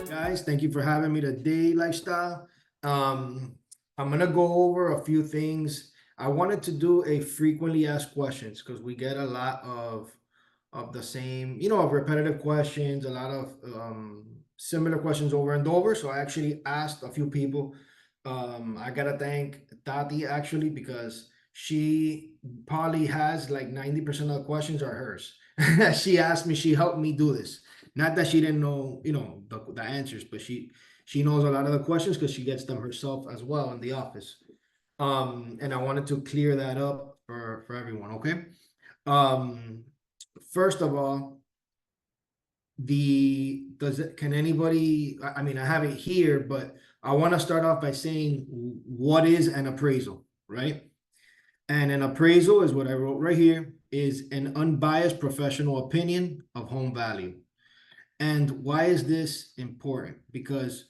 Guys, thank you for having me today, Lifestyle. I'm gonna go over a few things. I wanted to do a frequently asked questions because we get a lot of the same, of repetitive questions, a lot of similar questions over and over. So I actually asked a few people. I gotta thank Tati actually because she probably has like 90% of the questions are hers. She asked me, she helped me do this. Not that she didn't know, the answers, but she knows a lot of the questions because she gets them herself as well in the office. And I wanted to clear that up for everyone, okay? First of all, can anybody, I mean, I have it here, but I want to start off by saying what is an appraisal, right? And an appraisal is what I wrote right here, is an unbiased professional opinion of home value. And why is this important? Because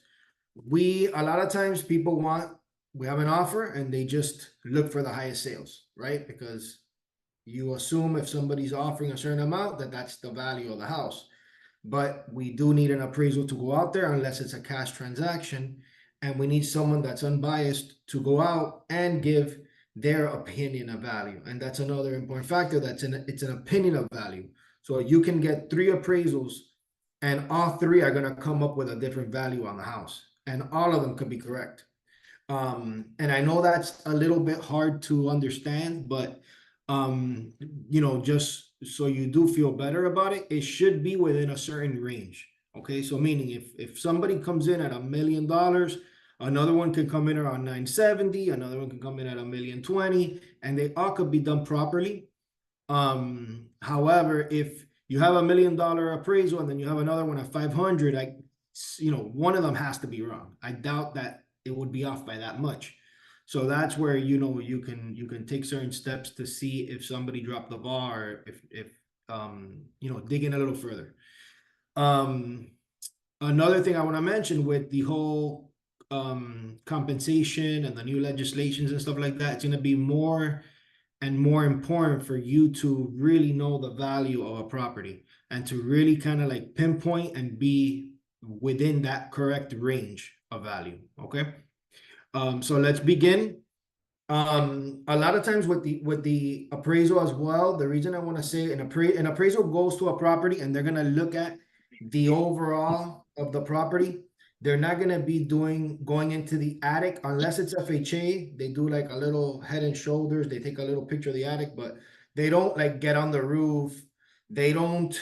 a lot of times we have an offer and they just look for the highest sales, right? Because you assume if somebody's offering a certain amount that that's the value of the house. But we do need an appraisal to go out there unless it's a cash transaction. And we need someone that's unbiased to go out and give their opinion of value. And that's another important factor. It's an opinion of value. So you can get 3 appraisals and all 3 are going to come up with a different value on the house. And all of them could be correct. And I know that's a little bit hard to understand, but just so you do feel better about it, it should be within a certain range. Okay, so meaning if somebody comes in at $1 million, another one could come in around 970, another one could come in at 1,020,000, and they all could be done properly. However, if you have $1 million appraisal and then you have another one at 500, one of them has to be wrong. I doubt that it would be off by that much. So that's where you can take certain steps to see if somebody dropped the ball or if dig in a little further. Another thing I want to mention with the whole compensation and the new legislations and stuff like that, it's going to be more and more important for you to really know the value of a property and to really kind of like pinpoint and be within that correct range of value. Okay. So let's begin. A lot of times with the appraisal as well, the reason I want to say an appraisal goes to a property and they're going to look at the overall of the property. They're not going to be going into the attic unless it's FHA. They do like a little head and shoulders. They take a little picture of the attic, but they don't like get on the roof. They don't,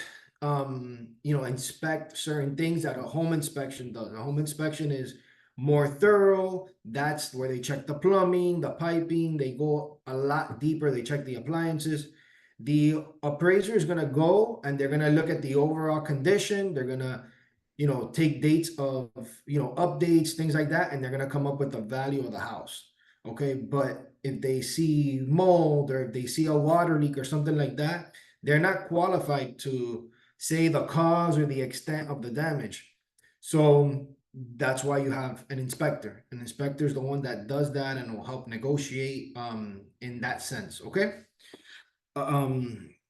inspect certain things that a home inspection does. A home inspection is more thorough. That's where they check the plumbing, the piping. They go a lot deeper. They check the appliances. The appraiser is going to go and they're going to look at the overall condition. They're going to, take dates of, updates, things like that. And they're going to come up with the value of the house. Okay. But if they see mold or if they see a water leak or something like that, they're not qualified to say the cause or the extent of the damage. So that's why you have an inspector. An inspector is the one that does that and will help negotiate in that sense. Okay.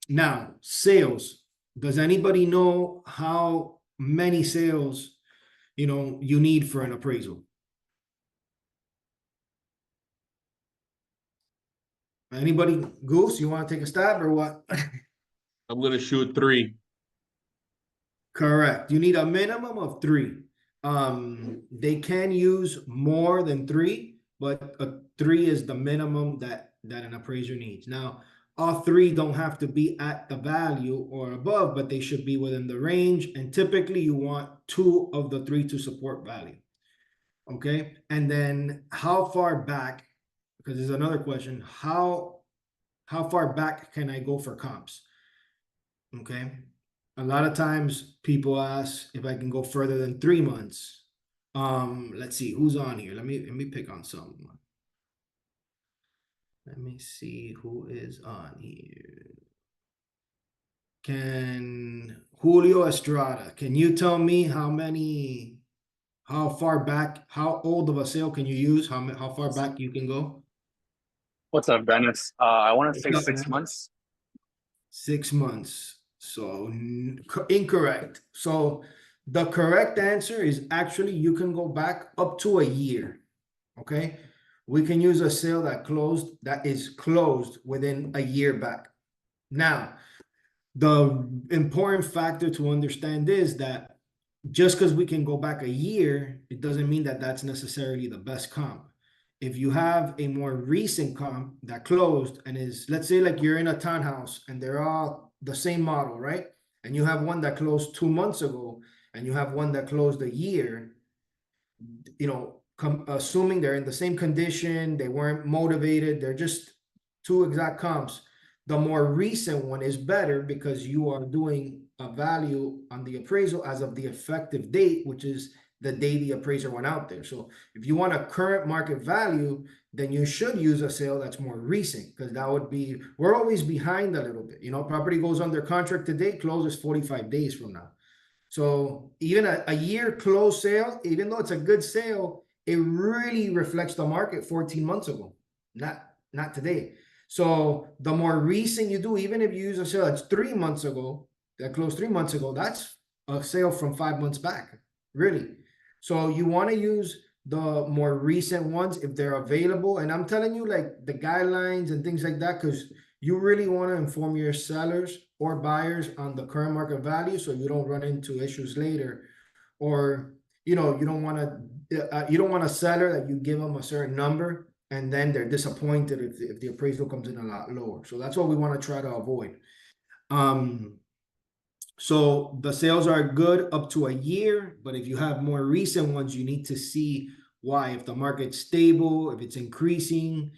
Now sales. Does anybody know how many sales you need for an appraisal? Anybody? Goose, you want to take a stab or what? I'm gonna shoot 3. Correct. You need a minimum of 3. They can use more than 3, but 3 is the minimum that an appraiser needs. Now, all 3 don't have to be at the value or above, but they should be within the range. And typically you want 2 of the 3 to support value. Okay. And then how far back, because there's another question, how far back can I go for comps? Okay. A lot of times people ask if I can go further than 3 months. Let's see who's on here. Let me pick on someone. Let me see who is on here. Julio Estrada, can you tell me how far back, how old of a sale can you use? How far back you can go? What's up, Dennis? I want to say What's up, 6 man? months. 6 months. So incorrect. So the correct answer is actually you can go back up to a year. Okay. We can use a sale that is closed within a year back. Now, the important factor to understand is that just because we can go back a year, it doesn't mean that that's necessarily the best comp. If you have a more recent comp that closed and is, let's say, like you're in a townhouse and they're all the same model, right? And you have one that closed 2 months ago and you have one that closed a year, you know, assuming they're in the same condition, they weren't motivated, they're just two exact comps. The more recent one is better because you are doing a value on the appraisal as of the effective date, which is the day the appraiser went out there. So if you want a current market value, then you should use a sale that's more recent, because that would be, we're always behind a little bit. You know, property goes under contract today, closes 45 days from now. So even a year close sale, even though it's a good sale, it really reflects the market 14 months ago, not today. So the more recent you do, even if you use a sale that's 3 months ago, that closed 3 months ago, that's a sale from 5 months back, really. So you want to use the more recent ones if they're available. And I'm telling you, like, the guidelines and things like that, because you really want to inform your sellers or buyers on the current market value so you don't run into issues later. Or, you know, you don't want a seller that you give them a certain number and then they're disappointed if the appraisal comes in a lot lower. So that's what we want to try to avoid. So the sales are good up to a year, but if you have more recent ones, you need to see why, if the market's stable, if it's increasing,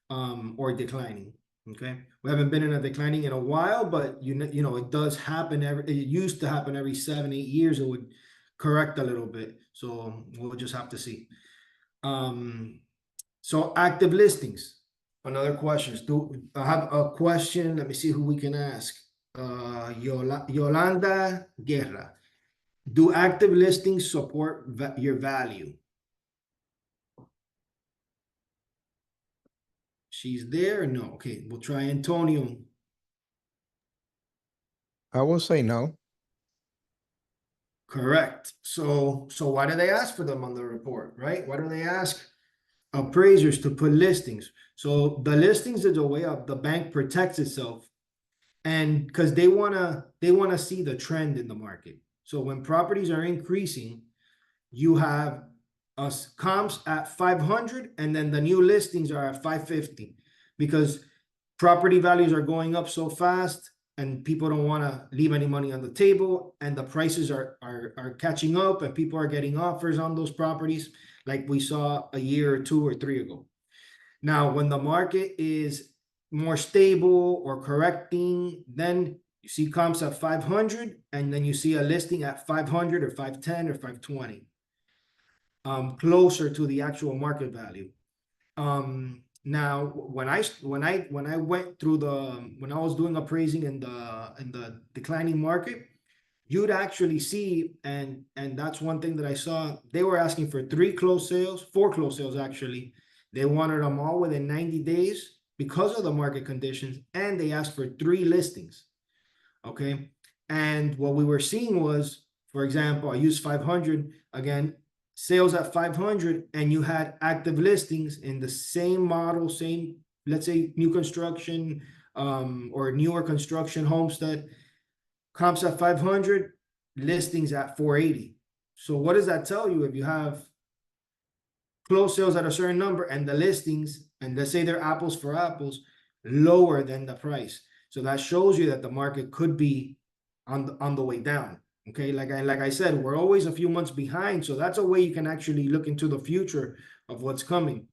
or declining. Okay, we haven't been in a declining in a while, but you know it does happen it used to happen every 7-8 years. It would correct a little bit, so we'll just have to see. So active listings. Another questions. I have a question? Let me see who we can ask. Yolanda Guerra. Do active listings support your value? She's there or no? Okay, we'll try Antonio. I will say no. Correct. So why do they ask for them on the report, right? Why do they ask appraisers to put listings? So the listings is a way of the bank protects itself, and because they wanna see the trend in the market. So when properties are increasing, you have us comps at 500, and then the new listings are at 550, because property values are going up so fast and people don't want to leave any money on the table, and the prices are catching up and people are getting offers on those properties like we saw a year or 2 or 3 ago. Now, when the market is more stable or correcting, then you see comps at 500 and then you see a listing at 500 or 510 or 520, closer to the actual market value. Now, when I went through when I was doing appraising in the declining market, you'd actually see, and that's one thing that I saw, they were asking for 4 closed sales actually. They wanted them all within 90 days because of the market conditions, and they asked for 3 listings. Okay, and what we were seeing was, for example, I used 500 again, sales at 500, and you had active listings in the same model, same, let's say, new construction, or newer construction homestead, comps at 500, listings at 480. So what does that tell you? If you have closed sales at a certain number and the listings, and let's say they're apples for apples, lower than the price, so that shows you that the market could be on the way down. Okay, like I said, we're always a few months behind, so that's a way you can actually look into the future of what's coming.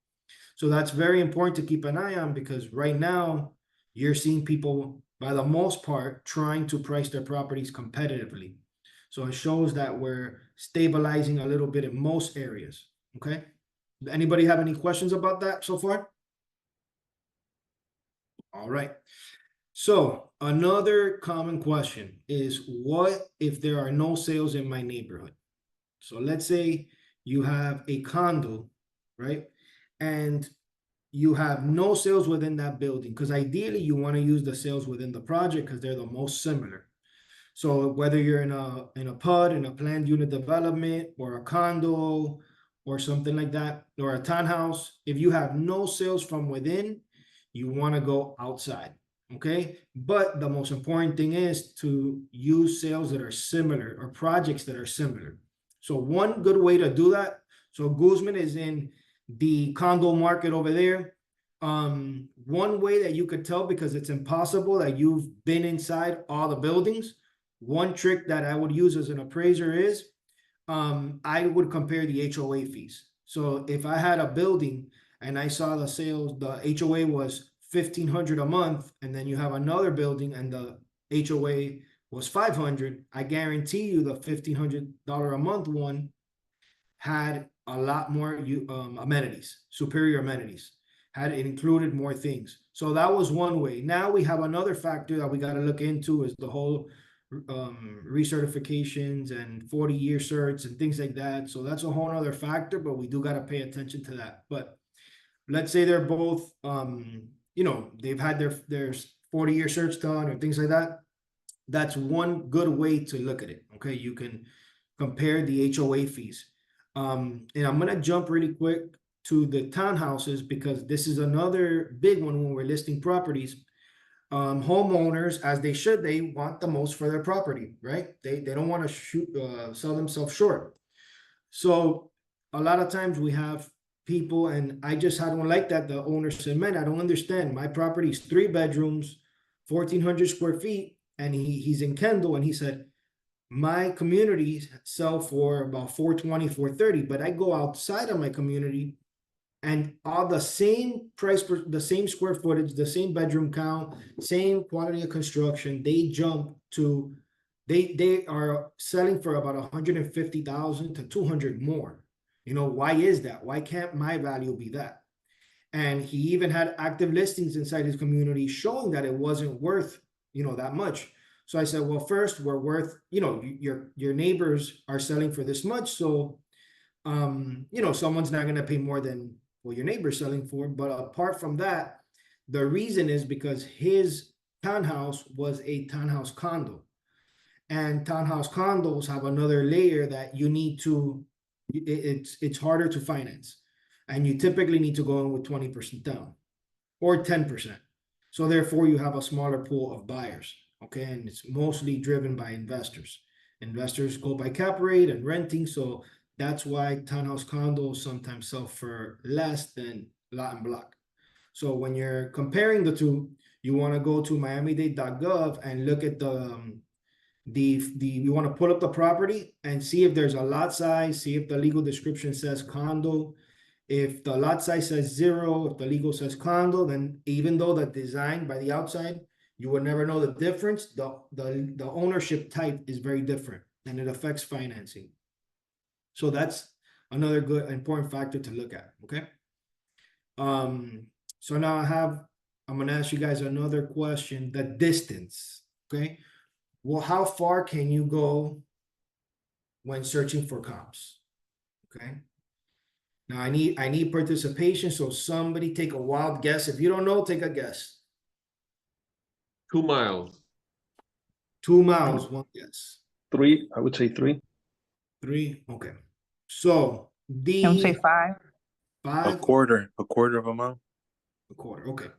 So that's very important to keep an eye on, because right now you're seeing people, by the most part, trying to price their properties competitively. So it shows that we're stabilizing a little bit in most areas. Okay, anybody have any questions about that so far? All right. So another common question is, what if there are no sales in my neighborhood? So let's say you have a condo, right? And you have no sales within that building, because ideally you want to use the sales within the project because they're the most similar. So whether you're in a PUD, in a planned unit development, or a condo, or something like that, or a townhouse, if you have no sales from within, you want to go outside. Okay, but the most important thing is to use sales that are similar, or projects that are similar. So one good way to do that. So Guzman is in the condo market over there. One way that you could tell, because it's impossible that you've been inside all the buildings, one trick that I would use as an appraiser is, I would compare the HOA fees. So if I had a building and I saw the sales, the HOA was $1,500 a month, and then you have another building and the HOA was $500, I guarantee you the $1,500 a month one had a lot more amenities, superior amenities, had it included more things. So that was one way. Now we have another factor that we got to look into, is the whole recertifications and 40-year certs and things like that. So that's a whole other factor, but we do got to pay attention to that. But let's say they're both, they've had their 40-year certs done or things like that. That's one good way to look at it. Okay, you can compare the HOA fees. And I'm gonna jump really quick to the townhouses, because this is another big one when we're listing properties. Homeowners, as they should, they want the most for their property, right? They don't want to sell themselves short. So a lot of times we have people, and I just had one like that. The owner said, "Man, I don't understand. My property is 3 bedrooms, 1,400 square feet," and he's in Kendall, and he said, "My communities sell for about 420, 430, but I go outside of my community and all the same price, the same square footage, the same bedroom count, same quality of construction, they are selling for about 150,000 to 200 more. Why is that? Why can't my value be that?" And he even had active listings inside his community showing that it wasn't worth, that much. So I said, well, first, we're worth, your neighbors are selling for this much. So, someone's not going to pay more than what your neighbor's selling for. But apart from that, the reason is because his townhouse was a townhouse condo. And townhouse condos have another layer that you need to, it's harder to finance. And you typically need to go in with 20% down or 10%. So therefore you have a smaller pool of buyers. Okay, and it's mostly driven by investors. Investors go by cap rate and renting, so that's why townhouse condos sometimes sell for less than lot and block. So when you're comparing the two, you want to go to miami-dade.gov and look at you want to pull up the property and see if there's a lot size, see if the legal description says condo. If the lot size says 0, if the legal says condo, then even though the design by the outside, you would never know the difference. The ownership type is very different, and it affects financing. So that's another good important factor to look at. Okay. So now I'm gonna ask you guys another question. The distance. Okay. Well, how far can you go when searching for comps? Okay. Now I need participation. So somebody take a wild guess. If you don't know, take a guess. 2 miles. 2 miles, one guess. 3, I would say 3. 3, okay. So Don't say 5. 5, A quarter of a mile. a quarter, okay.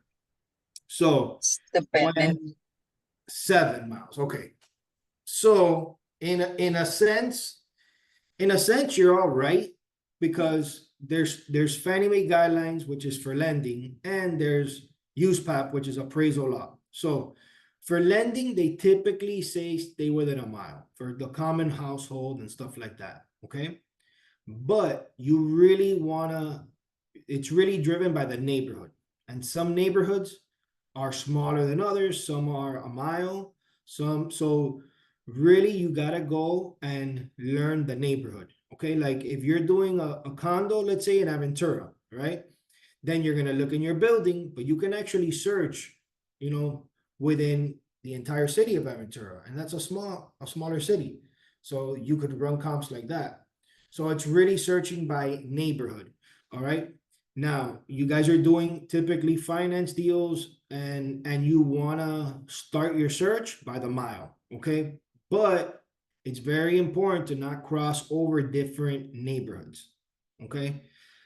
So Depending. 7 miles, okay. So in a sense, you're all right, because there's Fannie Mae guidelines, which is for lending, and there's USPAP, which is appraisal law. So for lending, they typically say stay within a mile for the common household and stuff like that. Okay. But you really it's really driven by the neighborhood. And some neighborhoods are smaller than others. Some are a mile. So really you gotta go and learn the neighborhood. Okay. Like if you're doing a condo, let's say in Aventura, right? Then you're gonna look in your building, but you can actually search, within the entire city of Aventura, and that's a smaller city. So you could run comps like that. So it's really searching by neighborhood. All right. Now, you guys are doing typically finance deals and you wanna start your search by the mile, okay? But it's very important to not cross over different neighborhoods, okay?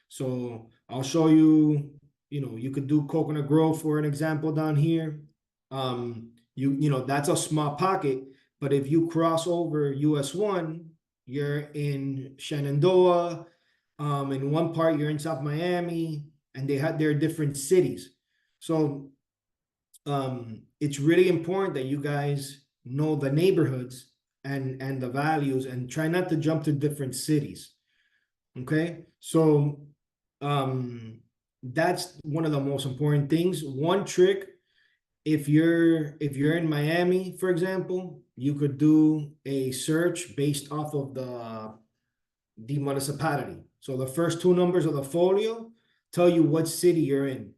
So I'll show you, you could do Coconut Grove for an example down here. That's a small pocket, but if you cross over US 1, you're in Shenandoah, in one part you're in South Miami, and they're different cities. So it's really important that you guys know the neighborhoods and the values, and try not to jump to different cities. Okay, so that's one of the most important things. One trick, if you're in Miami, for example, you could do a search based off of the municipality. So the first two numbers of the folio tell you what city you're in.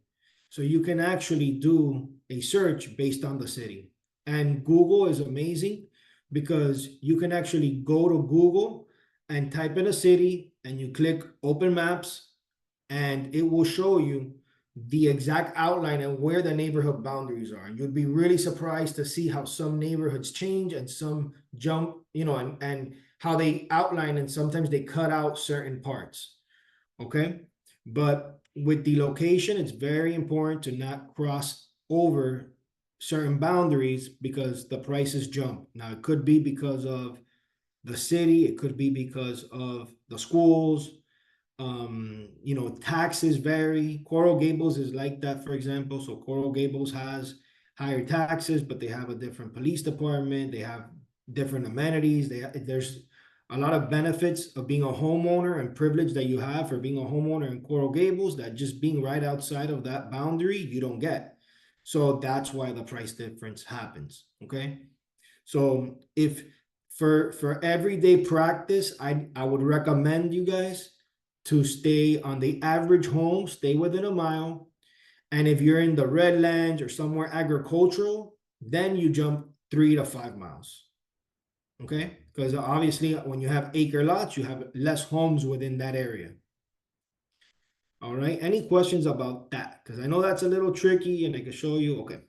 So you can actually do a search based on the city. And Google is amazing because you can actually go to Google and type in a city and you click open maps, and it will show you the exact outline and where the neighborhood boundaries are. And you'd be really surprised to see how some neighborhoods change and some jump, and how they outline, and sometimes they cut out certain parts. Okay. But with the location, it's very important to not cross over certain boundaries because the prices jump. Now, it could be because of the city, it could be because of the schools. Taxes vary. Coral Gables is like that, for example. So Coral Gables has higher taxes, but they have a different police department. They have different amenities. There's a lot of benefits of being a homeowner and privilege that you have for being a homeowner in Coral Gables that just being right outside of that boundary, you don't get. So that's why the price difference happens. Okay. So if for everyday practice, I would recommend you guys to stay on the average home, stay within a mile. And if you're in the Redlands or somewhere agricultural, then you jump 3 to 5 miles. Okay, because obviously when you have acre lots, you have less homes within that area. All right, any questions about that? Because I know that's a little tricky and I can show you. Okay.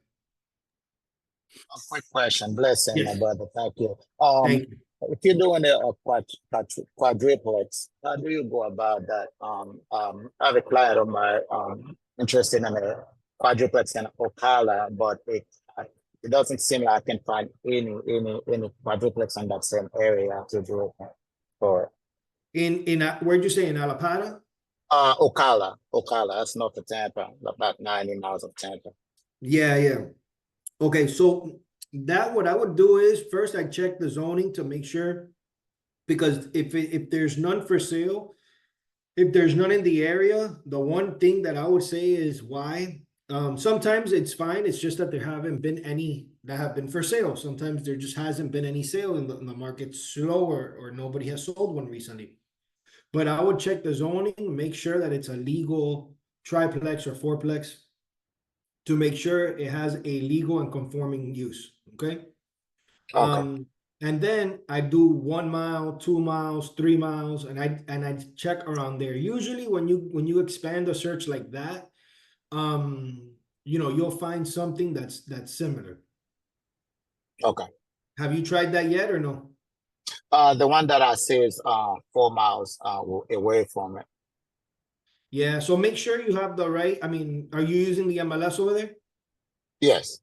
A quick question, blessing, my Yes. brother. Thank you. Thank you. If you're doing a quadruplex, how do you go about that? I have a client of mine interested in a quadruplex in Ocala, but it doesn't seem like I can find any quadruplex in that same area to do it for. Where'd you say, in Alapata? Ocala. That's north of Tampa, about 90 miles of Tampa. Yeah. Okay, so what I would do is first I check the zoning to make sure, because if there's none for sale, if there's none in the area, the one thing that I would say is why. Sometimes it's fine. It's just that there haven't been any that have been for sale. Sometimes there just hasn't been any sale in the market's slow, or nobody has sold one recently. But I would check the zoning, make sure that it's a legal triplex or fourplex, to make sure it has a legal and conforming use. Okay. Okay. And then I do 1 mile, 2 miles, 3 miles, and I check around there. Usually when you expand a search like that, you'll find something that's similar. Okay. Have you tried that yet or no? The one that I see is 4 miles away from it. Yeah, so make sure you have the right. I mean, are you using the MLS over there? Yes.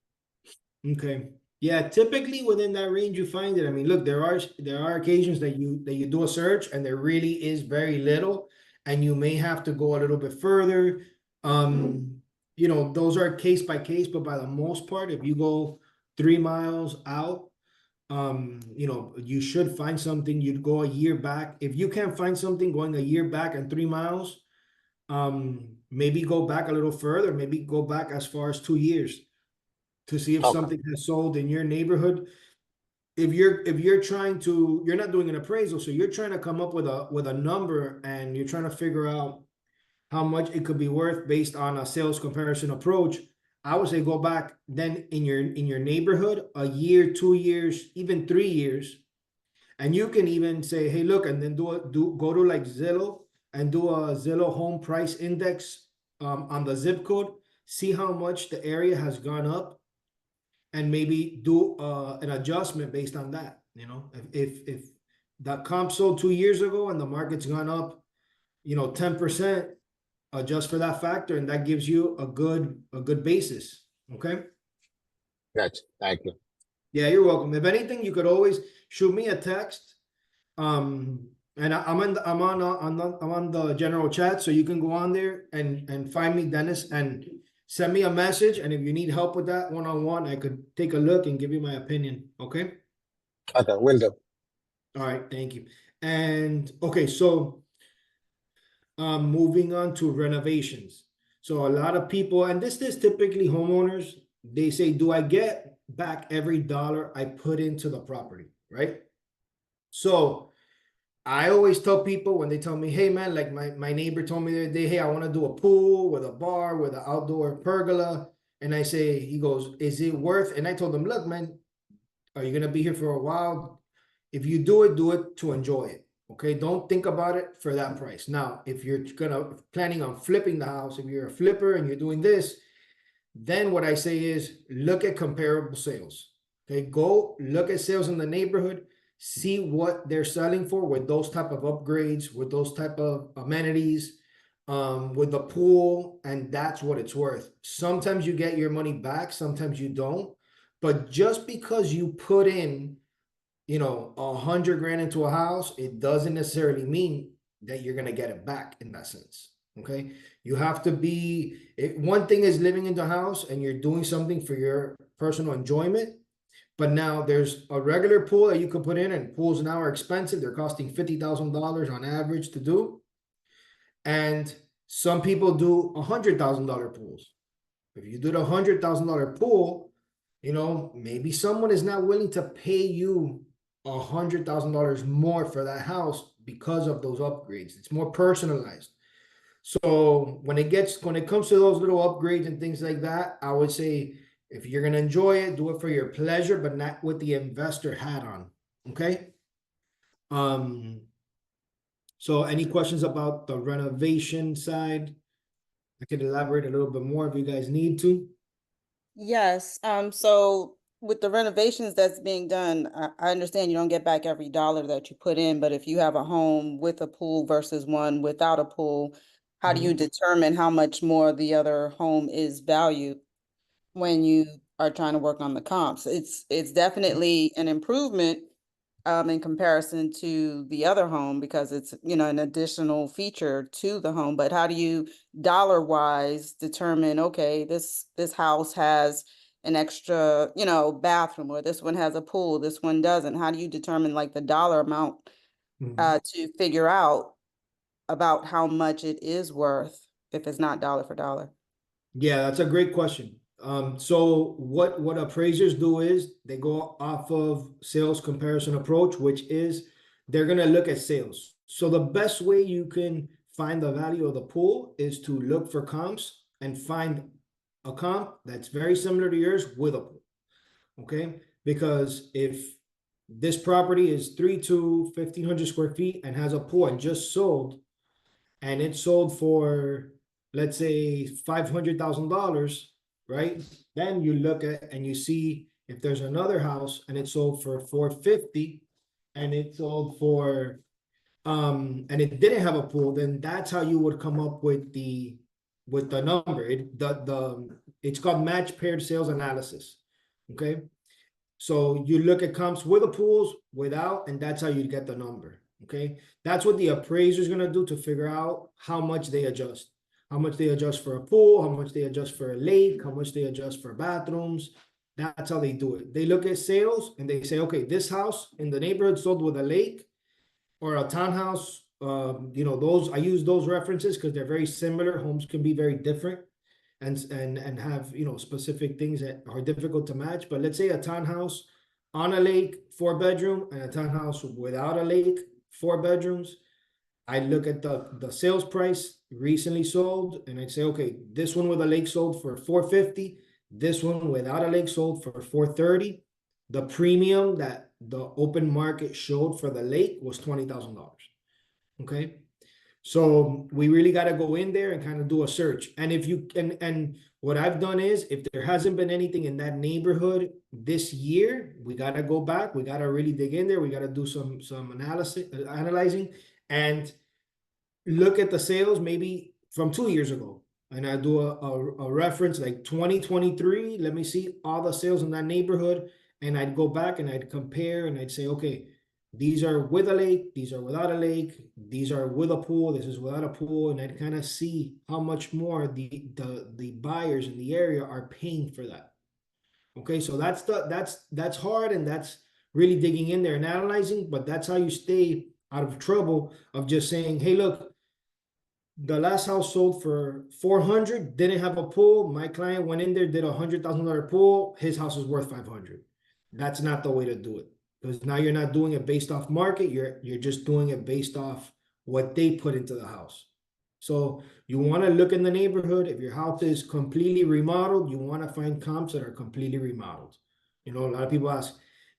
Okay. Yeah, typically within that range you find it. I mean, look, there are occasions that you do a search and there really is very little, and you may have to go a little bit further. Those are case by case, but by the most part, if you go 3 miles out, you should find something. You'd go a year back. If you can't find something going a year back and 3 miles, maybe go back a little further, maybe go back as far as 2 years to see if Okay. something has sold in your neighborhood. If you're trying to, you're not doing an appraisal, so you're trying to come up with a number, and you're trying to figure out how much it could be worth based on a sales comparison approach. I would say go back then in your neighborhood a year, 2 years, even 3 years. And you can even say, hey, look, and then go to like Zillow and do a Zillow home price index on the zip code, see how much the area has gone up, and maybe do an adjustment based on that. You know, if that comp sold 2 years ago and the market's gone up, 10%, adjust for that factor, and that gives you a good basis. Okay. Gotcha. Thank you. Yeah, you're welcome. If anything, you could always shoot me a text. And I'm on the general chat, so you can go on there and find me, Dennis, and send me a message. And if you need help with that one-on-one, I could take a look and give you my opinion. Okay. Okay, will do. All right. Thank you. And okay, so moving on to renovations. So a lot of people, and this is typically homeowners, they say, do I get back every dollar I put into the property, right? So I always tell people when they tell me, hey man, like my neighbor told me the other day, hey, I want to do a pool with a bar with an outdoor pergola. And I say, he goes, is it worth? And I told him, look, man, are you gonna be here for a while? If you do it to enjoy it. Okay, don't think about it for that price. Now, if you're planning on flipping the house, if you're a flipper and you're doing this, then what I say is look at comparable sales. Okay, go look at sales in the neighborhood, see what they're selling for with those type of upgrades, with those type of amenities, with the pool, and that's what it's worth. Sometimes you get your money back, sometimes you don't. But just because you put in, 100 grand into a house, it doesn't necessarily mean that you're gonna get it back in that sense. Okay, you have to be. One thing is living in the house and you're doing something for your personal enjoyment, but now there's a regular pool that you can put in, and pools now are expensive. They're costing $50,000 on average to do, and some people do $100,000 pools. If you do the $100,000 pool, maybe someone is not willing to pay you $100,000 more for that house because of those upgrades. It's more personalized. So when it comes to those little upgrades and things like that, I would say if you're gonna enjoy it, do it for your pleasure, but not with the investor hat on. Okay. So any questions about the renovation side? I could elaborate a little bit more if you guys need to. Yes, so with the renovations that's being done, I understand you don't get back every dollar that you put in, but if you have a home with a pool versus one without a pool, how do you determine how much more the other home is valued when you are trying to work on the comps? It's definitely an improvement in comparison to the other home because it's, an additional feature to the home. But how do you dollar wise determine, okay, this house has an extra, bathroom, or this one has a pool, this one doesn't? How do you determine like the dollar amount to figure out about how much it is worth if it's not dollar for dollar? Yeah, that's a great question. So what appraisers do is they go off of sales comparison approach, which is they're gonna look at sales. So the best way you can find the value of the pool is to look for comps and find a comp that's very similar to yours with a pool. Okay, because if this property is 1,500 square feet and has a pool and just sold, and it sold for, let's say, $500,000, right? Then you look at and you see if there's another house and it sold for 450 and it sold for and it didn't have a pool, then that's how you would come up with the number. It's called match paired sales analysis. Okay. So you look at comps with the pools, without, and that's how you get the number. Okay. That's what the appraiser is going to do to figure out how much they adjust. How much they adjust for a pool, how much they adjust for a lake, how much they adjust for bathrooms. That's how they do it. They look at sales and they say, okay, this house in the neighborhood sold with a lake or a townhouse. I use those references because they're very similar. Homes can be very different and have specific things that are difficult to match. But let's say a townhouse on a lake, 4-bedroom, and a townhouse without a lake, 4 bedrooms. I look at the sales price recently sold, and I'd say, okay, this one with a lake sold for 450. This one without a lake sold for 430. The premium that the open market showed for the lake was $20,000. Okay, So we really got to go in there and kind of do a search. And if you and what I've done is, if there hasn't been anything in that neighborhood this year, we got to go back. We got to really dig in there. We got to do some analyzing, and look at the sales maybe from 2 years ago. And I do a reference like 2023. Let me see all the sales in that neighborhood. And I'd go back and I'd compare and I'd say, okay, these are with a lake, these are without a lake, these are with a pool, this is without a pool, and I'd kind of see how much more the buyers in the area are paying for that. Okay, so that's hard, and that's really digging in there and analyzing, but that's how you stay out of trouble of just saying, hey, look, the last house sold for 400, didn't have a pool. My client went in there, did $100,000 pool, his house is worth 500. That's not the way to do it. Because now you're not doing it based off market, you're just doing it based off what they put into the house. So you want to look in the neighborhood. If your house is completely remodeled, you want to find comps that are completely remodeled. You know, a lot of people ask,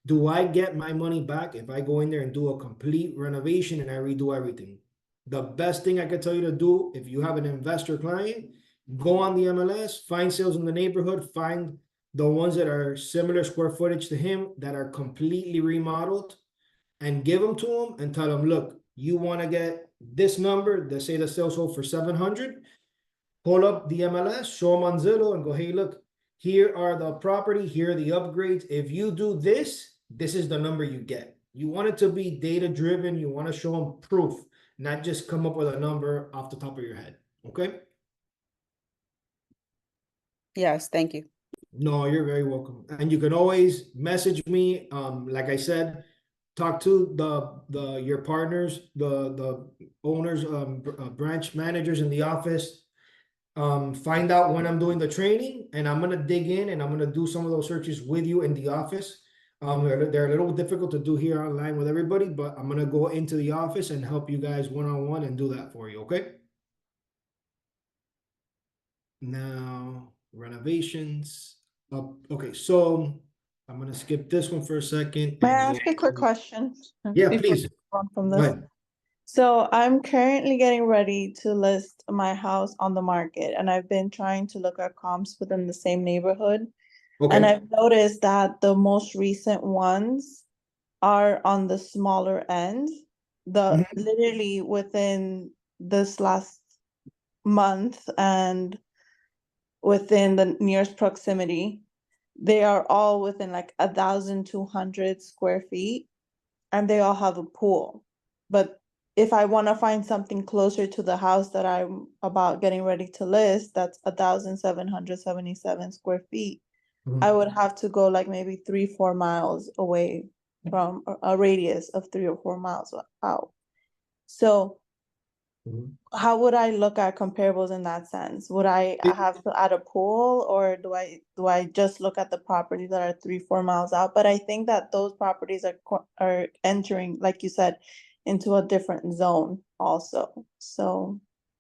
do I get my money back if I go in there and do a complete renovation and I redo everything? The best thing I could tell you to do, if you have an investor client, go on the MLS, find sales in the neighborhood, find the ones that are similar square footage to him that are completely remodeled, and give them to him and tell him, look, you want to get this number, they say the sales sold for 700, pull up the MLS, show them on Zillow and go, hey, look, here are the property, here are the upgrades. If you do this, this is the number you get. You want it to be data driven. You want to show them proof, not just come up with a number off the top of your head. Okay? Yes, thank you. No, you're very welcome. And you can always message me. Like I said, talk to your partners, the owners, branch managers in the office. Find out when I'm doing the training, and I'm gonna dig in and I'm gonna do some of those searches with you in the office. They're a little difficult to do here online with everybody, but I'm gonna go into the office and help you guys one-on-one and do that for you, okay? Now, renovations. Okay, so I'm gonna skip this one for a second. May I and ask go- a quick question? Yeah, before please. we move on from Go this? ahead. So I'm currently getting ready to list my house on the market, and I've been trying to look at comps within the same neighborhood. And Okay, I've noticed that the most recent ones are on the smaller end. Literally within this last month and within the nearest proximity, they are all within like 1,200 square feet, and they all have a pool. But if I want to find something closer to the house that I'm about getting ready to list, that's 1,777 square feet, Mhm. I would have to go like maybe 3-4 miles away from a radius of 3 or 4 miles out. So Mhm. how would I look at comparables in that sense? Would I have to add a pool, or do I just look at the properties that are 3-4 miles out? But I think that those properties are entering, like you said, into a different zone also. So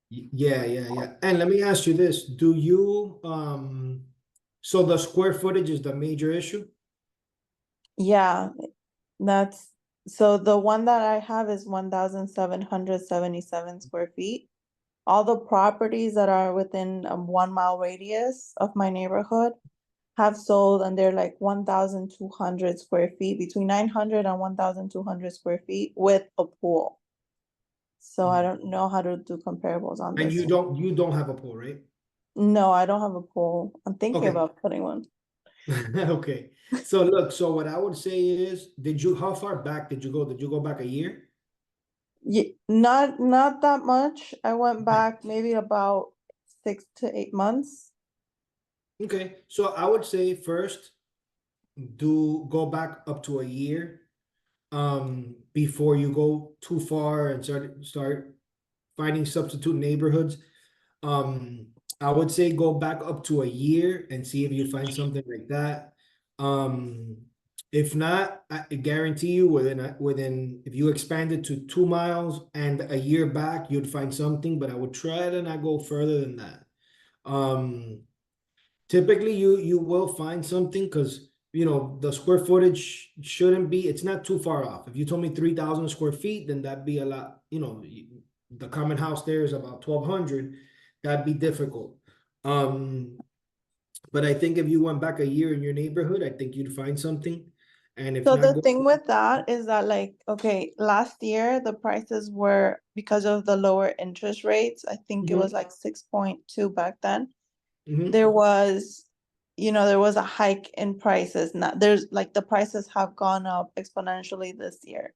Yeah. And let me ask you this, do you, so the square footage is the major issue? yeah, that's so the one that I have is 1,777 square feet. All the properties that are within a 1 mile radius of my neighborhood have sold, and they're like 1,200 square feet, between 900 and 1,200 square feet with a pool. So I don't know how to do comparables on And this. you don't have a pool, right? No, I don't have a pool. I'm thinking Okay. about putting one. Okay, so look, so what I would say is, how far back did you go? Did you go back a year? Not that much. I went back maybe about 6 to 8 months. Okay, so I would say first, go back up to a year, before you go too far and start finding substitute neighborhoods. I would say go back up to a year and see if you find something like that. If not, I guarantee you within if you expand it to 2 miles and a year back, you'd find something, but I would try to not go further than that. Typically you will find something, because the square footage shouldn't be, it's not too far off. If you told me 3,000 square feet, then that'd be a lot, the common house there is about 1,200, that'd be difficult. But I think if you went back a year in your neighborhood, I think you'd find something. And if So not, the go- thing with that is that like, okay, last year the prices were because of the lower interest rates, I think it was like 6.2 back then. Mhm. There was, there was a hike in prices. Now there's like the prices have gone up exponentially this year.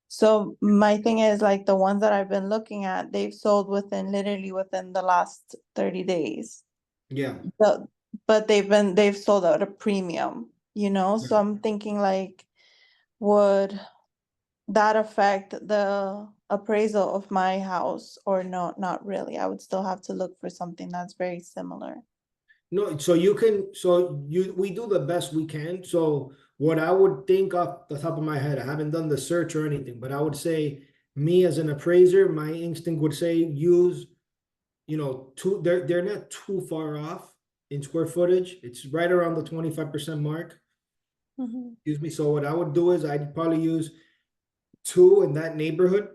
So my thing is like the ones that I've been looking at, they've sold literally within the last 30 days. Yeah, The, but they've sold at a premium, so Right. I'm thinking like, would that affect the appraisal of my house or no, not really? I would still have to look for something that's very similar. no, we do the best we can. So what I would think off the top of my head, I haven't done the search or anything, but I would say me as an appraiser, my instinct would say use, they're not too far off in square footage. It's right around the 25% mark. Mhm. Excuse me. So what I would do is I'd probably use two in that neighborhood,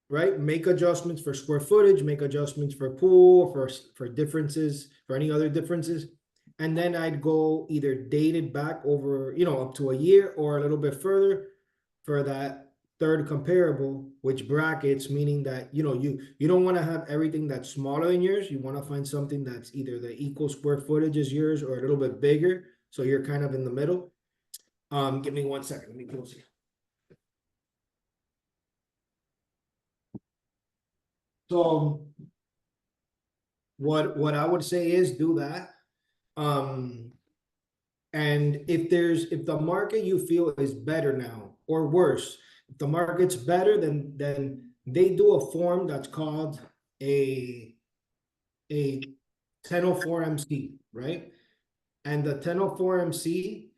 right? Make adjustments for square footage, make adjustments for pool, for differences, for any other differences. And then I'd go either dated back over, up to a year or a little bit further for that third comparable, which brackets, meaning that, you don't want to have everything that's smaller than yours. You want to find something that's either the equal square footage as yours or a little bit bigger. So you're kind of in the middle. Give me 1 second. Let me close it. So what I would say is do that. And if the market you feel is better now or worse, if the market's better, then they do a form that's called a 1004 MC, right? And the 1004 MC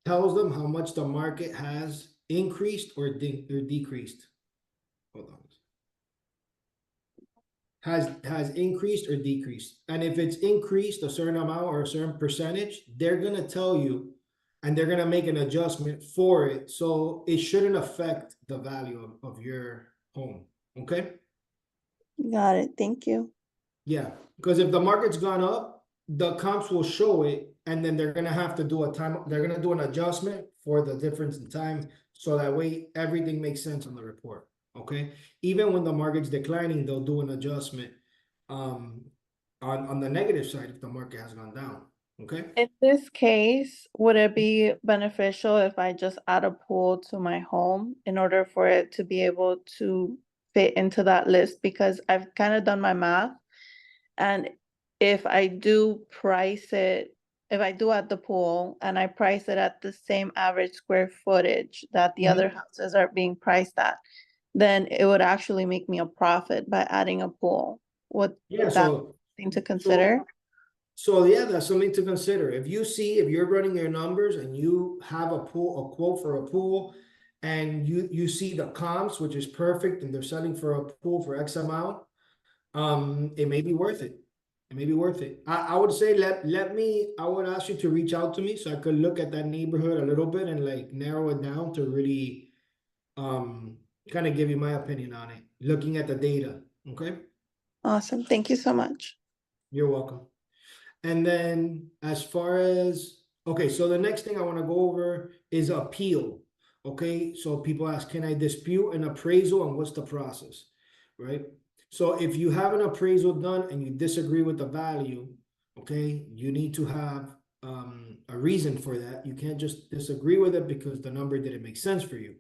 tells them how much the market has increased or decreased. Hold on. Has increased or decreased. And if it's increased a certain amount or a certain percentage, they're gonna tell you and they're gonna make an adjustment for it. So it shouldn't affect the value of your home. Okay? Got it. Thank you. Yeah, because if the market's gone up, the comps will show it, and then they're gonna have to they're gonna do an adjustment for the difference in time, so that way everything makes sense on the report, okay? Even when the market's declining, they'll do an adjustment, on the negative side if the market has gone down, okay? In this case, would it be beneficial if I just add a pool to my home in order for it to be able to fit into that list? Because I've kind of done my math. And if I do add the pool and I price it at the same average square footage that the other houses are being priced at, then it would actually make me a profit by adding a pool. Would Yeah, that be something to consider? So yeah, that's something to consider. If you're running your numbers and you have a quote for a pool, and you see the comps, which is perfect, and they're selling for a pool for X amount, it may be worth it. It may be worth it. I would say I would ask you to reach out to me so I could look at that neighborhood a little bit and like narrow it down to really kind of give you my opinion on it, looking at the data. Okay, Awesome. Thank you so much. you're welcome. And then as far as, okay, so the next thing I want to go over is appeal. Okay, so people ask, can I dispute an appraisal and what's the process, right? So if you have an appraisal done and you disagree with the value, okay, you need to have a reason for that. You can't just disagree with it because the number didn't make sense for you.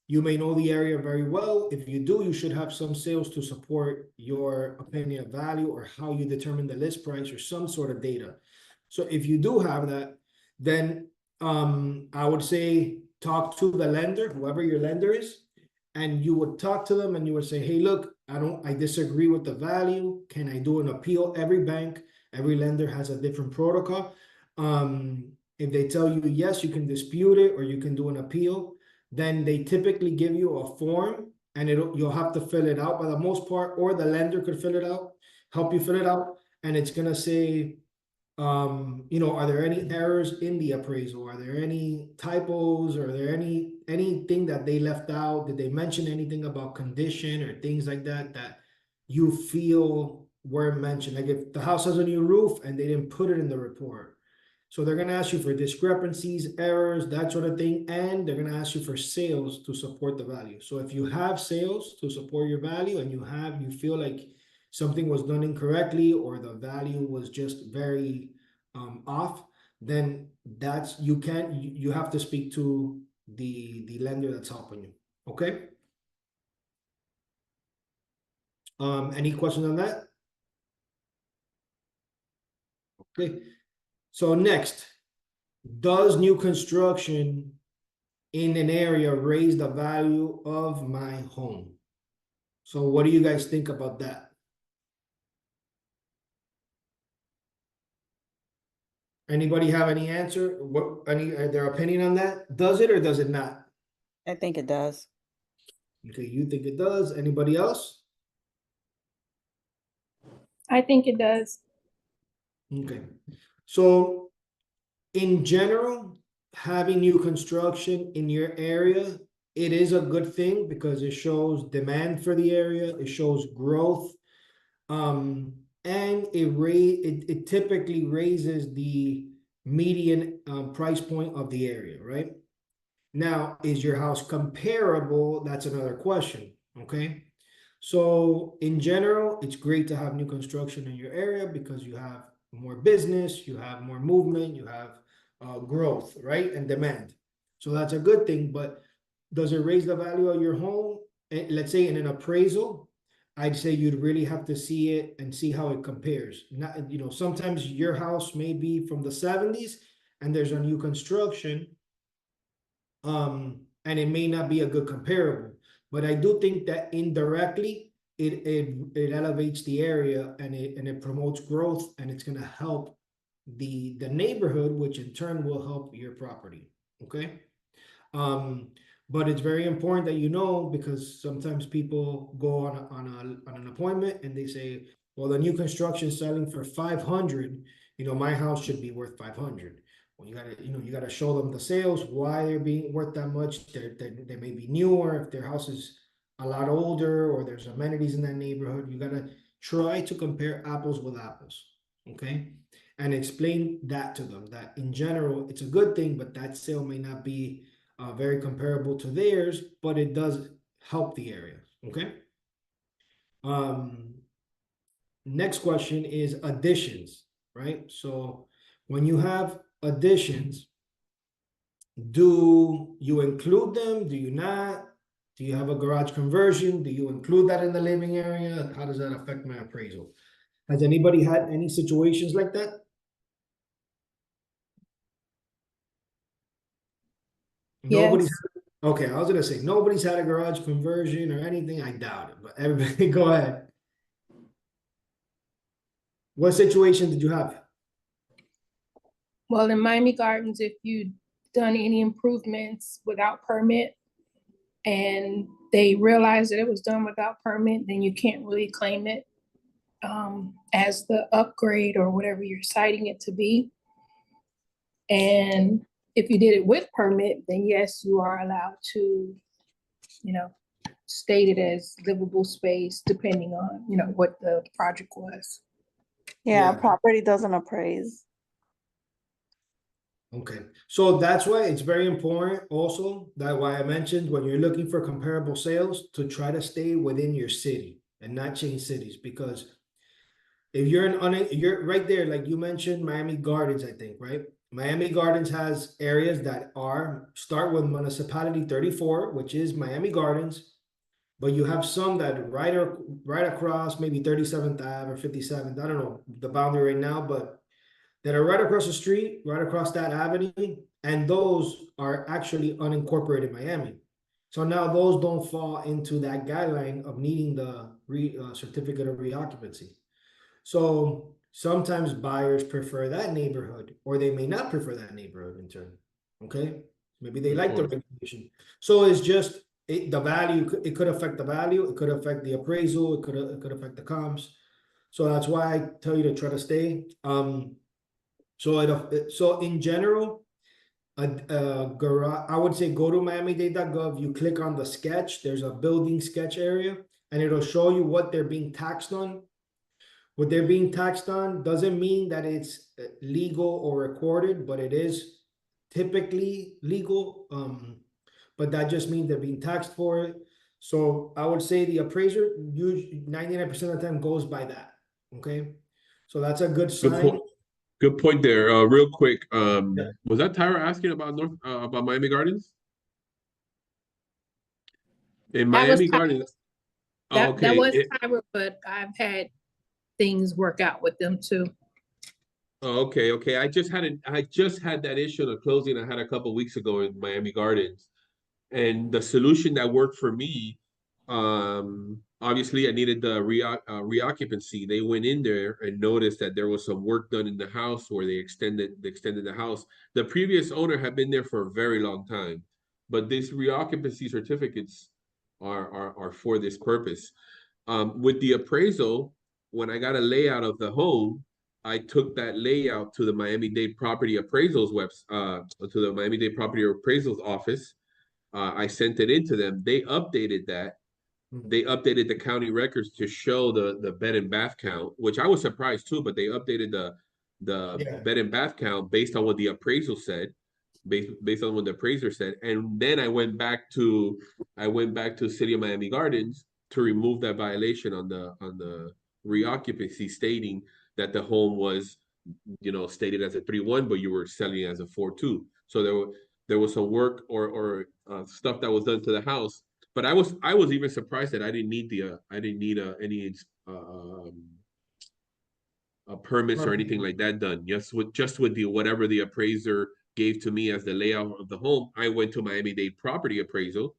You may know the area very well. If you do, you should have some sales to support your opinion of value or how you determine the list price or some sort of data. So if you do have that, then I would say talk to the lender, whoever your lender is, and you would talk to them and you would say, hey, look, I disagree with the value. Can I do an appeal? Every bank, every lender has a different protocol. If they tell you yes, you can dispute it or you can do an appeal, then they typically give you a form and you'll have to fill it out by the most part, or the lender could fill it out, help you fill it out, and it's gonna say You know, are there any errors in the appraisal? Are there any typos? Are there anything that they left out? Did they mention anything about condition or things like that that you feel weren't mentioned? Like if the house has a new roof and they didn't put it in the report. So they're gonna ask you for discrepancies, errors, that sort of thing, and they're gonna ask you for sales to support the value. So if you have sales to support your value and you feel like something was done incorrectly or the value was just very off, then that's you have to speak to the lender that's helping you. Okay. Any questions on that? Okay. So next, does new construction in an area raise the value of my home? So what do you guys think about that? Anybody have any answer? Their opinion on that? Does it or does it not? I think it does. Okay, you think it does. Anybody else? I think it does. Okay. So in general, having new construction in your area, it is a good thing because it shows demand for the area, it shows growth. And it typically raises the median price point of the area, right? Now, is your house comparable? That's another question, okay? So in general, it's great to have new construction in your area because you have more business, you have more movement, you have growth, right? And demand. So that's a good thing, but does it raise the value of your home? Let's say in an appraisal, I'd say you'd really have to see it and see how it compares. Not, you know, sometimes your house may be from the 70s and there's a new construction, and it may not be a good comparable. But I do think that indirectly it elevates the area and it promotes growth and it's gonna help the neighborhood, which in turn will help your property. Okay. But it's very important that you know, because sometimes people go on an appointment and they say, well, the new construction is selling for 500, you know, my house should be worth 500. Well, you gotta show them the sales, why they're being worth that much. They may be newer, if their house is a lot older or there's amenities in that neighborhood. You gotta try to compare apples with apples, okay? And explain that to them, that in general, it's a good thing, but that sale may not be very comparable to theirs, but it does help the area, okay? Next question is additions, right? So when you have additions, do you include them? Do you not? Do you have a garage conversion? Do you include that in the living area? How does that affect my appraisal? Has anybody had any situations like that? Nobody's. Yes. Okay, I was gonna say nobody's had a garage conversion or anything. I doubt it, but everybody go ahead. What situation did you have? Well, in Miami Gardens, if you done any improvements without permit and they realize that it was done without permit, then you can't really claim it as the upgrade or whatever you're citing it to be. And if you did it with permit, then yes, you are allowed to, you know, state it as livable space depending on, you know, what the project was. Yeah, Yeah. property doesn't appraise. Okay, so that's why it's very important also, that why I mentioned when you're looking for comparable sales to try to stay within your city and not change cities, because if you're you're right there, like you mentioned, Miami Gardens, I think, right? Miami Gardens has areas that start with municipality 34, which is Miami Gardens, but you have some that right across maybe 37th Ave or 57th, I don't know the boundary right now, but that are right across the street, right across that avenue, and those are actually unincorporated Miami. So now those don't fall into that guideline of needing the certificate of reoccupancy. So sometimes buyers prefer that neighborhood, or they may not prefer that neighborhood in turn. Okay, maybe they like the regulation. So it's just the value. It could affect the value. It could affect the appraisal. It could affect the comps. So that's why I tell you to try to stay. So so in general, garage, I would say go to miami-dade.gov, you click on the sketch, there's a building sketch area, and it'll show you what they're being taxed on. What they're being taxed on doesn't mean that it's legal or recorded, but it is typically legal. But that just means they're being taxed for it. So I would say the appraiser usually 99% of the time goes by that. Okay. So that's a good Good sign. point. Good point there. Real quick, Yeah. was that Tyra asking about about Miami Gardens? In That was Miami Tyra. Gardens. Oh, That okay. was Tyra, but I've had things work out with them too. Oh, okay. I just had that issue in a closing I had a couple weeks ago in Miami Gardens. And the solution that worked for me, obviously I needed the reoccupancy. They went in there and noticed that there was some work done in the house where they extended the house. The previous owner had been there for a very long time, but these reoccupancy certificates are for this purpose. With the appraisal, when I got a layout of the home, I took that layout to the Miami-Dade Property Appraisals to the Miami-Dade Property Appraisals office. I sent it in to them. They updated that. They updated the county records to show the bed and bath count, which I was surprised too, but they updated the Yeah. bed and bath count based on what the appraisal said, based on what the appraiser said. And then I went back to City of Miami Gardens to remove that violation on the reoccupancy, stating that the home was, stated as a 3-1, but you were selling it as a 4-2. So there was some work or stuff that was done to the house. But I was even surprised that I didn't need any permits or anything like that done. Just with the whatever the appraiser gave to me as the layout of the home, I went to Miami-Dade Property Appraisal,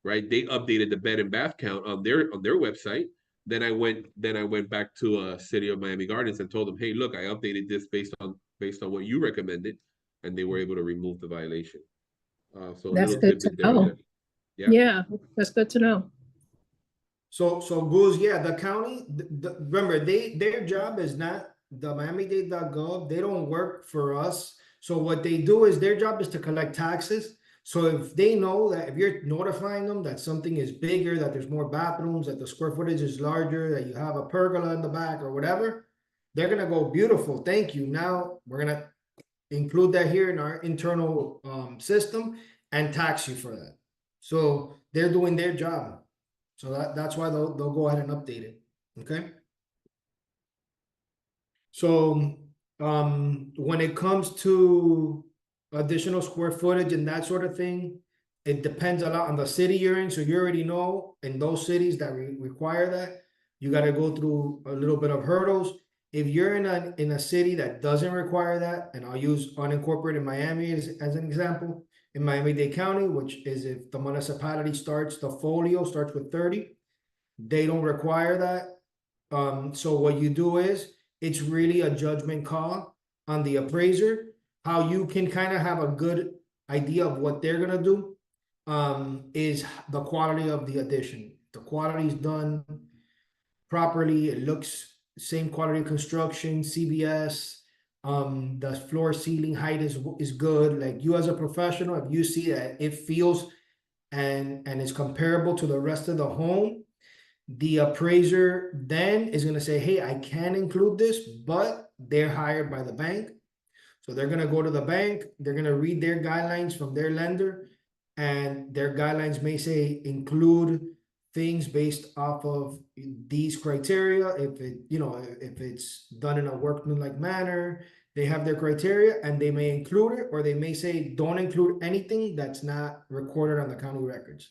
right? They updated the bed and bath count on their website. Then I went back to City of Miami Gardens and told them, hey, look, I updated this based on what you recommended, and they were able to remove the violation. So a That's little good to tidbit there. know. There. Yeah. Yeah, that's good to know. So Goose, yeah, the county, remember, their job is not the Miami-Dade.gov. They don't work for us. So what they do is their job is to collect taxes. So if they know that if you're notifying them that something is bigger, that there's more bathrooms, that the square footage is larger, that you have a pergola in the back or whatever, they're gonna go, beautiful, thank you. Now we're gonna include that here in our internal system and tax you for that. So they're doing their job. So that's why they'll go ahead and update it. Okay. So when it comes to additional square footage and that sort of thing, it depends a lot on the city you're in. So you already know in those cities that require that, you got to go through a little bit of hurdles. If you're in a city that doesn't require that, and I'll use unincorporated Miami as an example, in Miami-Dade County, which is if the municipality starts, the folio starts with 30, they don't require that. So what you do is, it's really a judgment call on the appraiser, how you can kind of have a good idea of what they're gonna do. Is the quality of the addition. The quality is done properly, it looks same quality construction, CBS. The floor ceiling height is good. Like you as a professional, if you see that it feels and is comparable to the rest of the home, the appraiser then is gonna say, hey, I can include this, but they're hired by the bank. So they're gonna go to the bank, they're gonna read their guidelines from their lender, and their guidelines may say include things based off of these criteria. If if it's done in a workmanlike manner, they have their criteria and they may include it, or they may say don't include anything that's not recorded on the county records.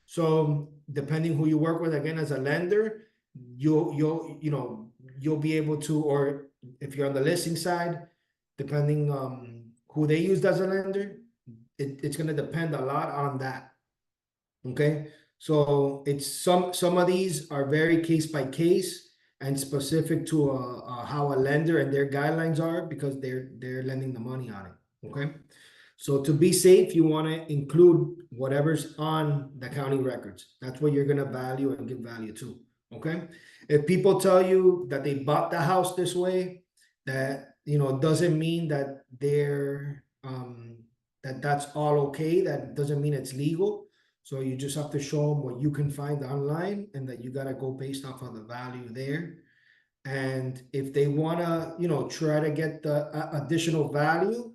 So depending who you work with, again, as a lender, you'll be able to, or if you're on the listing side, depending who they used as a lender, it's gonna depend a lot on that. Okay, so it's some of these are very case by case and specific to how a lender and their guidelines are, because they're lending the money on it. Okay. So to be safe, you want to include whatever's on the county records. That's what you're going to value and give value to. Okay. If people tell you that they bought the house this way, that you know, it doesn't mean that they're, that's all okay. That doesn't mean it's legal. So you just have to show them what you can find online and that you gotta go based off of the value there. And if they wanna, you know, try to get the additional value,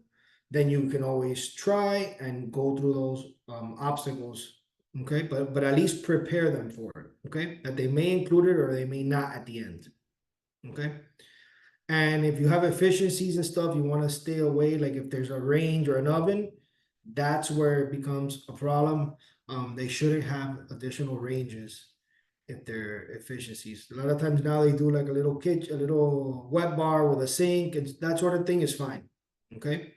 then you can always try and go through those obstacles. Okay, but at least prepare them for it. Okay, that they may include it or they may not at the end. Okay. And if you have efficiencies and stuff, you want to stay away. Like if there's a range or an oven, that's where it becomes a problem. They shouldn't have additional ranges if they're efficiencies. A lot of times now they do like a little kitchen, a little wet bar with a sink, and that sort of thing is fine. Okay.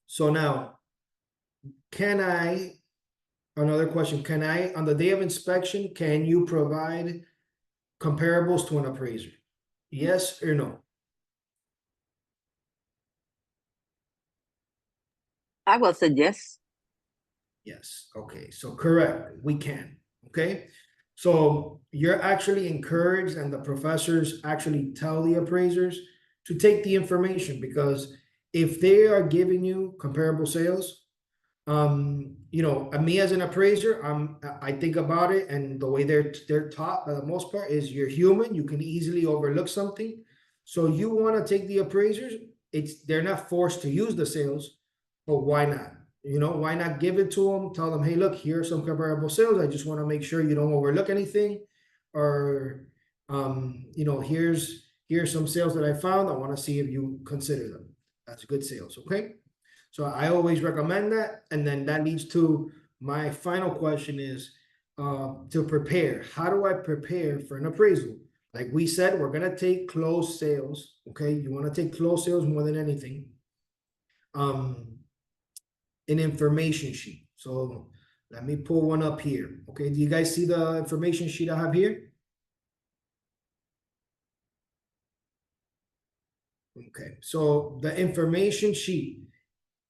So now, another question, can I, on the day of inspection, can you provide comparables to an appraiser? Yes or no? I will say yes. Yes. Okay. So correct. We can. Okay. So you're actually encouraged, and the professors actually tell the appraisers to take the information, because if they are giving you comparable sales, you know, me as an appraiser, I think about it, and the way they're taught for the most part is you're human, you can easily overlook something. So you want to take the appraisers, they're not forced to use the sales, but why not? You know, why not give it to them? Tell them, hey, look, here are some comparable sales. I just want to make sure you don't overlook anything, or you know, here's some sales that I found. I want to see if you consider them. That's good sales, okay? So I always recommend that. And then that leads to my final question is to prepare. How do I prepare for an appraisal? Like we said, we're gonna take closed sales, okay? You want to take closed sales more than anything. An information sheet. So let me pull one up here. Okay, do you guys see the information sheet I have here? Okay, so the information sheet.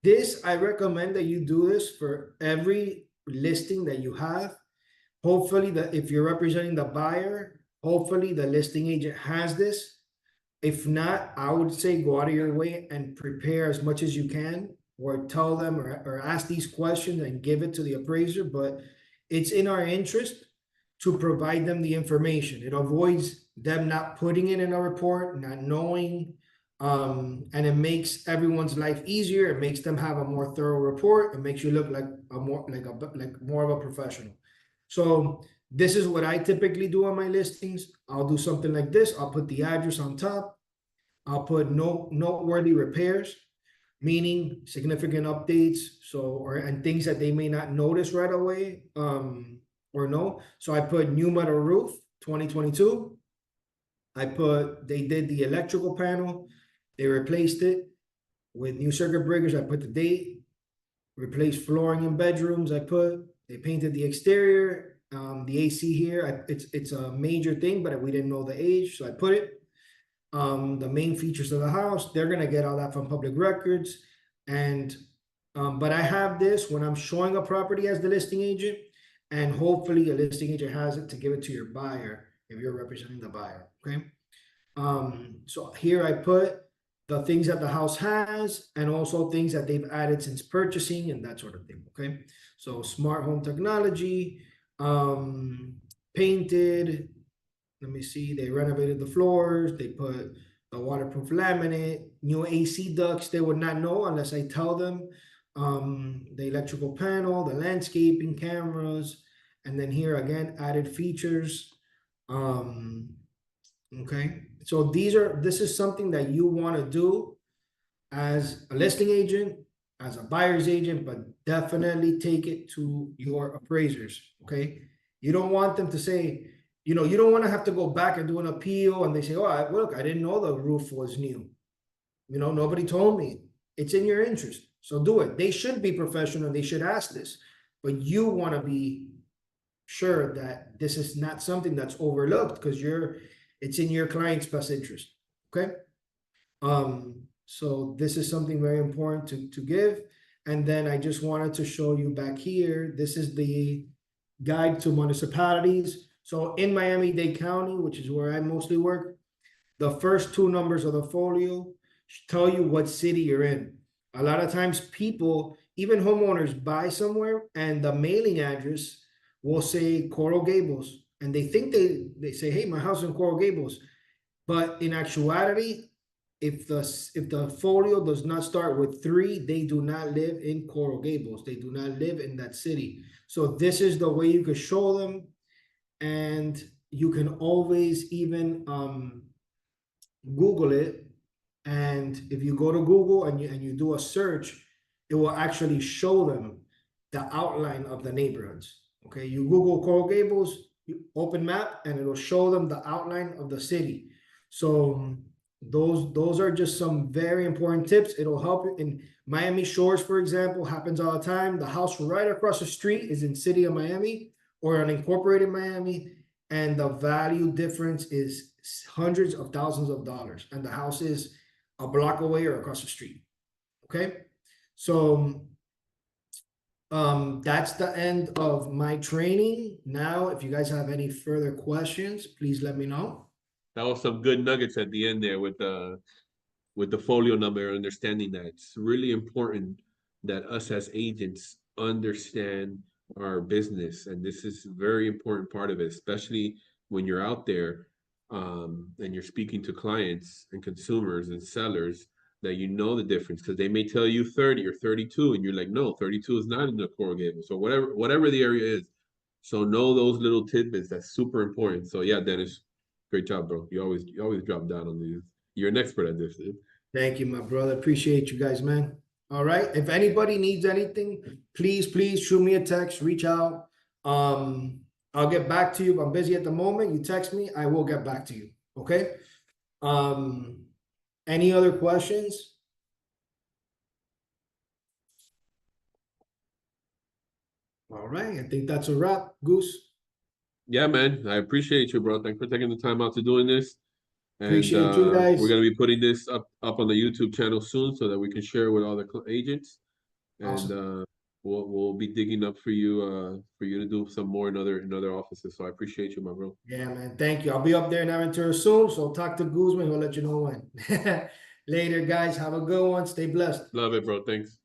This, I recommend that you do this for every listing that you have. Hopefully, if you're representing the buyer, hopefully the listing agent has this. If not, I would say go out of your way and prepare as much as you can, or tell them or ask these questions and give it to the appraiser. But it's in our interest to provide them the information. It avoids them not putting it in a report, not knowing, and it makes everyone's life easier. It makes them have a more thorough report. It makes you look like more of a professional. So this is what I typically do on my listings. I'll do something like this. I'll put the address on top. I'll put noteworthy repairs, meaning significant updates, and things that they may not notice right away, or no. So I put new metal roof 2022. They did the electrical panel, they replaced it with new circuit breakers. I put the date. Replaced flooring in bedrooms. They painted the exterior. The AC here, it's a major thing, but we didn't know the age, so I put it. The main features of the house, they're gonna get all that from public records. And but I have this when I'm showing a property as the listing agent, and hopefully a listing agent has it to give it to your buyer if you're representing the buyer. Okay. So here I put the things that the house has, and also things that they've added since purchasing and that sort of thing. Okay. So smart home technology, painted. Let me see, they renovated the floors, they put the waterproof laminate, new AC ducts. They would not know unless I tell them. The electrical panel, the landscaping, cameras, and then here again, added features. Okay, so this is something that you want to do as a listing agent, as a buyer's agent, but definitely take it to your appraisers. Okay, you don't want them to say, you know, you don't want to have to go back and do an appeal and they say, oh, look, I didn't know the roof was new. You know, nobody told me. It's in your interest, so do it. They should be professional, they should ask this, but you want to be sure that this is not something that's overlooked, because it's in your client's best interest. Okay. So this is something very important to give. And then I just wanted to show you back here, this is the guide to municipalities. So in Miami-Dade County, which is where I mostly work, the first two numbers of the folio tell you what city you're in. A lot of times people, even homeowners, buy somewhere and the mailing address will say Coral Gables. And they think they say, hey, my house is in Coral Gables. But in actuality, if the folio does not start with 3, they do not live in Coral Gables. They do not live in that city. So this is the way you could show them, and you can always even Google it. And if you go to Google and you do a search, it will actually show them the outline of the neighborhoods. Okay, you Google Coral Gables, you open map, and it'll show them the outline of the city. So those are just some very important tips. It'll help you in Miami Shores, for example, happens all the time. The house right across the street is in city of Miami or unincorporated Miami, and the value difference is hundreds of thousands of dollars, and the house is a block away or across the street. Okay, so that's the end of my training. Now, if you guys have any further questions, please let me know. That was some good nuggets at the end there with the folio number, understanding that it's really important that us as agents understand our business, and this is a very important part of it, especially when you're out there and you're speaking to clients and consumers and sellers, that you know the difference, because they may tell you 30 or 32 and you're like, no, 32 is not in the Coral Gables, so whatever the area is. So know those little tidbits. That's super important. So yeah, Dennis, great job, bro. You always drop down on these. You're an expert at this, dude. Thank you, my brother. Appreciate you guys, man. All right. If anybody needs anything, please shoot me a text, reach out. I'll get back to you. If I'm busy at the moment, you text me, I will get back to you. Okay. Any other questions? All right. I think that's a wrap, Goose. Yeah, man. I appreciate you, bro. Thanks for taking the time out to doing this. And Appreciate you guys. we're gonna be putting this up on the YouTube channel soon so that we can share with all the agents. And Awesome. we'll be digging up for you to do some more in other offices. So I appreciate you, my bro. Yeah, man. Thank you. I'll be up there in Aventura soon. So talk to Guzman. He'll let you know when. Later, guys. Have a good one. Stay blessed. Love it, bro. Thanks.